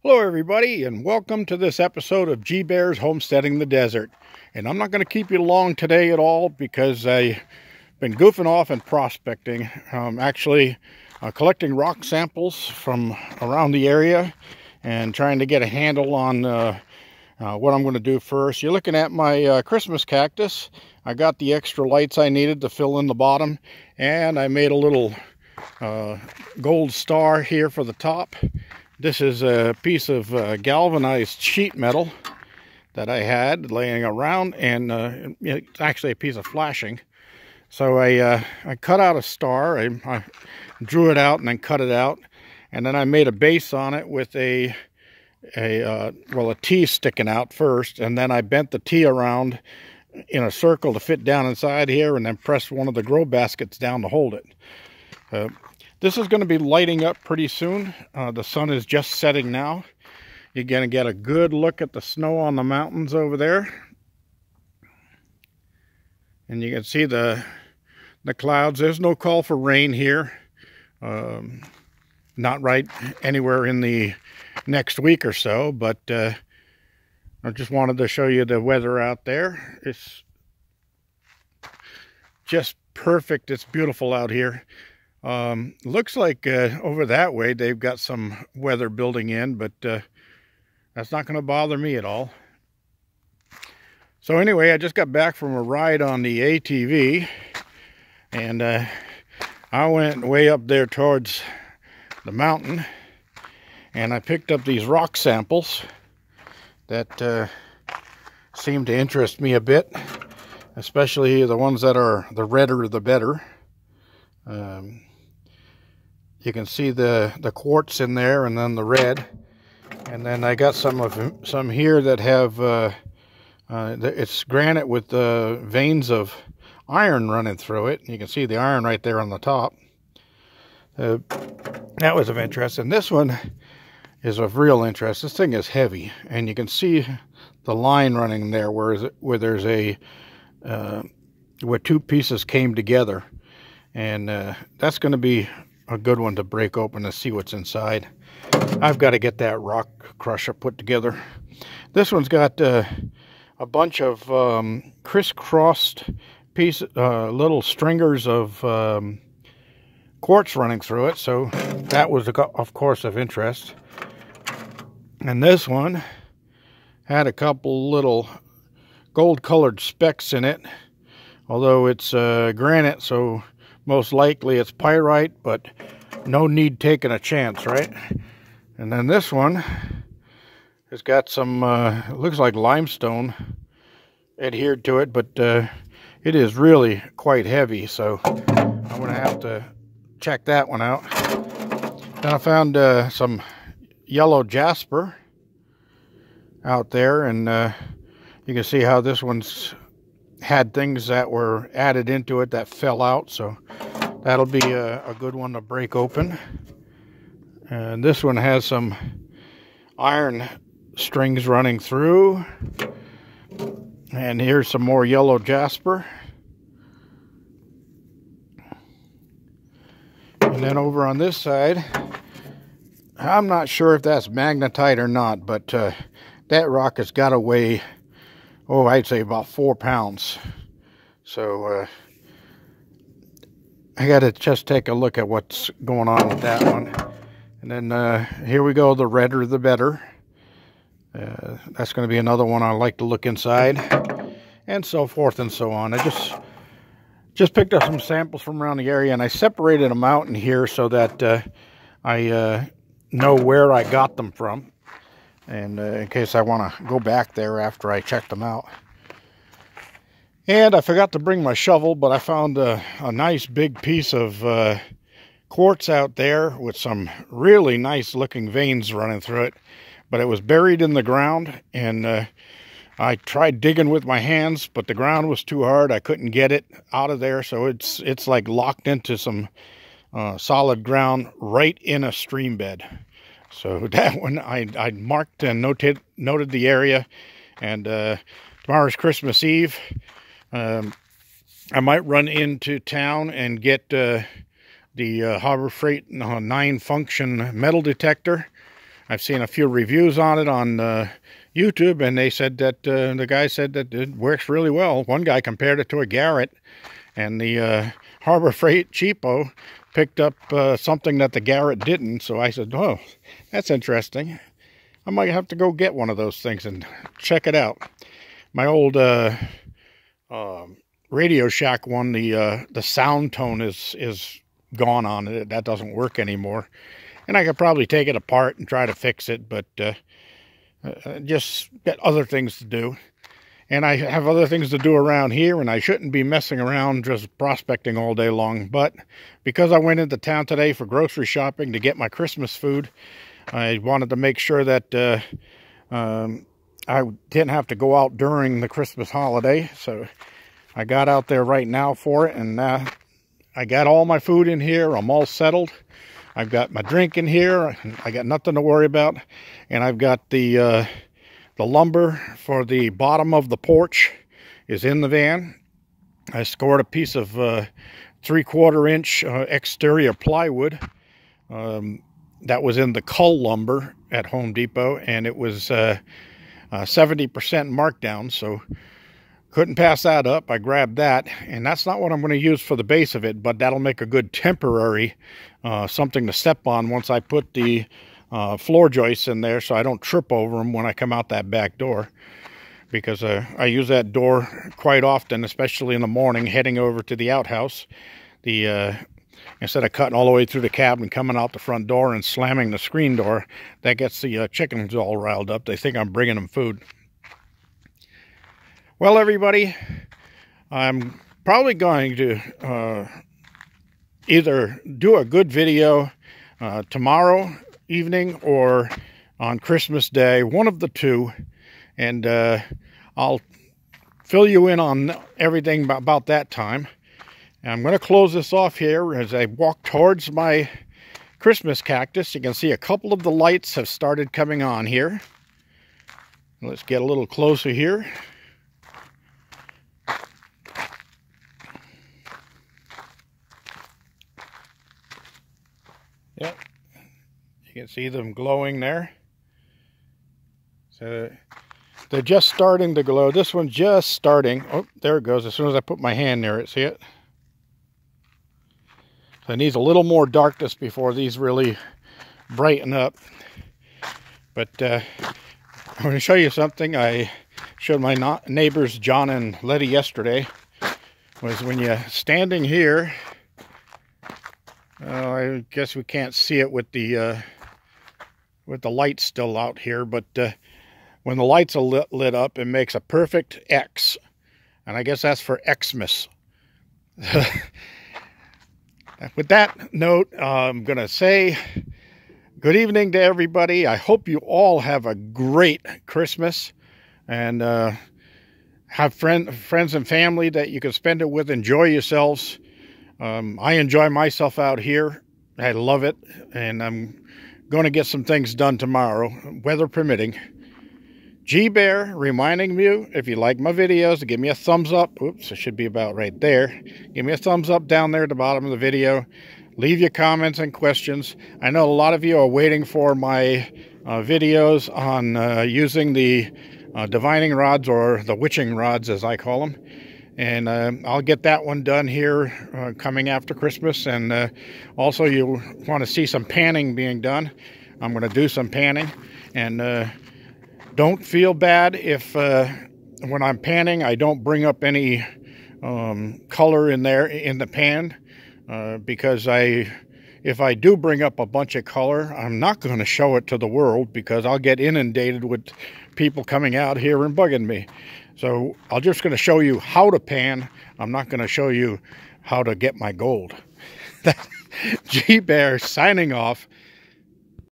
Hello everybody, and welcome to this episode of G Bear's Homesteading the Desert. And I'm not going to keep you long today at all because I've been goofing off and prospecting. Actually collecting rock samples from around the area and trying to get a handle on what I'm going to do first. You're looking at my Christmas cactus. I got the extra lights I needed to fill in the bottom, and I made a little gold star here for the top. This is a piece of galvanized sheet metal that I had laying around, and it's actually a piece of flashing. So I cut out a star. I drew it out and then cut it out, and then I made a base on it with a T sticking out first, and then I bent the T around in a circle to fit down inside here, and then pressed one of the grow baskets down to hold it. This is going to be lighting up pretty soon. The sun is just setting now. You're going to get a good look at the snow on the mountains over there. And you can see the clouds. There's no call for rain here. Not right anywhere in the next week or so, but I just wanted to show you the weather out there. It's just perfect. It's beautiful out here. Looks like over that way they've got some weather building in, but that's not going to bother me at all. So anyway, I just got back from a ride on the ATV, and I went way up there towards the mountain, and I picked up these rock samples that seem to interest me a bit, especially the ones that are the redder the better. You can see the quartz in there, and then the red, and then I got some here that have it's granite with veins of iron running through it. You can see the iron right there on the top. That was of interest, and this one is of real interest. This thing is heavy, and you can see the line running there where there's where two pieces came together, and that's going to be a good one to break open to see what's inside. I've got to get that rock crusher put together. This one's got a bunch of crisscrossed little stringers of quartz running through it, so that was of course of interest. And this one had a couple little gold colored specks in it, although it's granite, so most likely it's pyrite, but no need taking a chance, right? And then this one has got some, it looks like limestone adhered to it, but it is really quite heavy, so I'm going to have to check that one out. Then I found some yellow jasper out there, and you can see how this one's had things that were added into it that fell out, so that'll be a good one to break open. And this one has some iron strings running through, and here's some more yellow jasper. And then over on this side, I'm not sure if that's magnetite or not, but that rock has got to weigh, oh, I'd say about 4 pounds. So I got to just take a look at what's going on with that one. And then here we go, the redder the better. That's going to be another one I like to look inside, and so forth and so on. I just picked up some samples from around the area, and I separated them out in here so that I know where I got them from, and in case I want to go back there after I check them out. And I forgot to bring my shovel, but I found a nice big piece of quartz out there with some really nice looking veins running through it. But it was buried in the ground, and I tried digging with my hands, but the ground was too hard. I couldn't get it out of there, so it's like locked into some solid ground right in a stream bed. So that one I marked and noted the area, and tomorrow's Christmas Eve. I might run into town and get the Harbor Freight 9 function metal detector I've seen a few reviews on it on YouTube, and they said that the guy said that it works really well. One guy compared it to a Garrett, and the Harbor Freight cheapo picked up something that the Garrett didn't. So I said, oh, that's interesting. I might have to go get one of those things and check it out. My old Radio Shack one, the sound tone is gone on it. That doesn't work anymore. And I could probably take it apart and try to fix it, but just got other things to do. And I have other things to do around here, and I shouldn't be messing around just prospecting all day long. But because I went into town today for grocery shopping to get my Christmas food, I wanted to make sure that I didn't have to go out during the Christmas holiday. So I got out there right now for it, and I got all my food in here. I'm all settled. I've got my drink in here. I got nothing to worry about. And I've got the lumber for the bottom of the porch is in the van. I scored a piece of 3/4 inch exterior plywood that was in the cull lumber at Home Depot, and it was 70% markdown, so couldn't pass that up. I grabbed that, and that's not what I'm going to use for the base of it, but that'll make a good temporary something to step on once I put the floor joists in there, so I don't trip over them when I come out that back door, because I use that door quite often, especially in the morning heading over to the outhouse. Instead of cutting all the way through the cabin, coming out the front door and slamming the screen door, that gets the chickens all riled up. They think I'm bringing them food. Well, everybody, I'm probably going to either do a good video tomorrow evening or on Christmas Day, one of the two, and I'll fill you in on everything about that time. And I'm going to close this off here as I walk towards my Christmas cactus. You can see a couple of the lights have started coming on here. Let's get a little closer here. Yep, you can see them glowing there. So they're just starting to glow. This one's just starting. Oh, there it goes. As soon as I put my hand near it, see it? So it needs a little more darkness before these really brighten up. But I'm going to show you something I showed my neighbors John and Letty yesterday. Was when you're standing here, I guess we can't see it with the lights still out here, but when the lights are lit up, it makes a perfect X, and I guess that's for Xmas. With that note, I'm gonna say good evening to everybody. I hope you all have a great Christmas, and have friends and family that you can spend it with. Enjoy yourselves. I enjoy myself out here. I love it, and I'm going to get some things done tomorrow, weather permitting. G-Bear reminding you, if you like my videos, to give me a thumbs up. Oops, it should be about right there. Give me a thumbs up down there at the bottom of the video. Leave your comments and questions. I know a lot of you are waiting for my videos on using the divining rods, or the witching rods as I call them. And I'll get that one done here coming after Christmas. And also, you want to see some panning being done. I'm going to do some panning. And don't feel bad if when I'm panning I don't bring up any color in there in the pan, because if I do bring up a bunch of color, I'm not going to show it to the world, because I'll get inundated with people coming out here and bugging me. So I'm just going to show you how to pan. I'm not going to show you how to get my gold. G-Bear signing off.